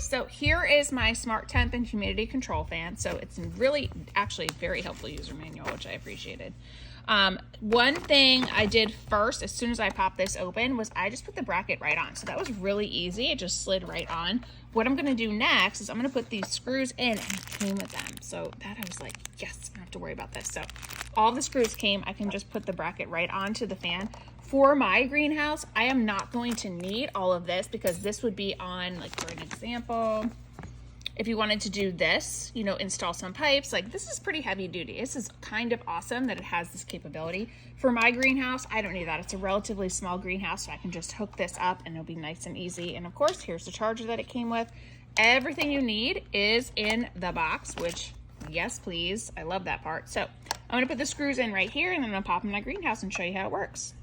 so here is my smart temp and humidity control fan. So it's really actually very helpful user manual, which I appreciated. One thing I did first, as soon as I popped this open, was I just put the bracket right on. So that was really easy. It just slid right on. What I'm gonna do next is I'm gonna put these screws in, and it came with them. So that I was like, yes, I don't have to worry about this. So all the screws came. I can just put the bracket right onto the fan. For my greenhouse, I am not going to need all of this because this would be on, like for an example, if you wanted to do this, you know, install some pipes, like this is pretty heavy duty. This is kind of awesome that it has this capability. For my greenhouse, I don't need that. It's a relatively small greenhouse, so I can just hook this up and it'll be nice and easy. And of course, here's the charger that it came with. Everything you need is in the box, which, yes, please. I love that part. So I'm gonna put the screws in right here and then I'm gonna pop in my greenhouse and show you how it works.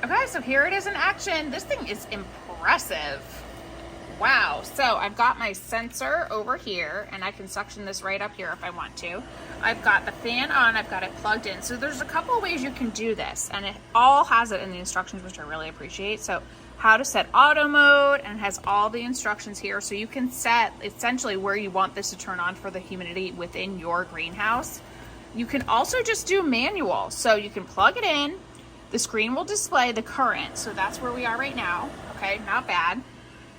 Okay, so here it is in action. This thing is impressive. Wow, so I've got my sensor over here and I can suction this right up here if I want to. I've got the fan on, I've got it plugged in. So there's a couple of ways you can do this and it all has it in the instructions, which I really appreciate. So how to set auto mode and has all the instructions here. So you can set essentially where you want this to turn on for the humidity within your greenhouse. You can also just do manual. So you can plug it in, the screen will display the current. So that's where we are right now. Okay, not bad.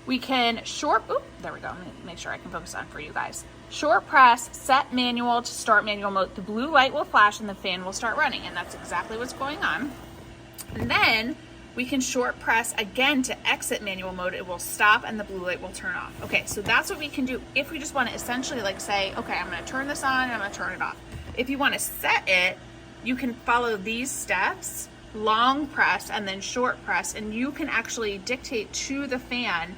We can there we go. Let me make sure I can focus on for you guys. Short press, set manual to start manual mode. The blue light will flash and the fan will start running, and that's exactly what's going on. And then we can short press again to exit manual mode. It will stop and the blue light will turn off. Okay, so that's what we can do if we just want to essentially like say, okay, I'm gonna turn this on and I'm gonna turn it off. If you want to set it, you can follow these steps, long press and then short press, and you can actually dictate to the fan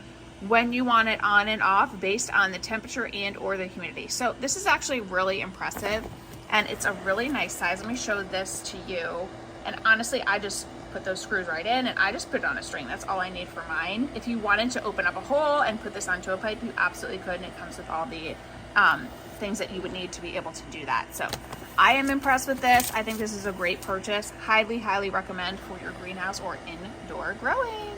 when you want it on and off based on the temperature and or the humidity. So this is actually really impressive and it's a really nice size. Let me show this to you. And honestly, I just put those screws right in and I just put it on a string. That's all I need for mine. If you wanted to open up a hole and put this onto a pipe, you absolutely could, and it comes with all the things that you would need to be able to do that. So I am impressed with this. I think this is a great purchase. Highly, highly recommend for your greenhouse or indoor growing.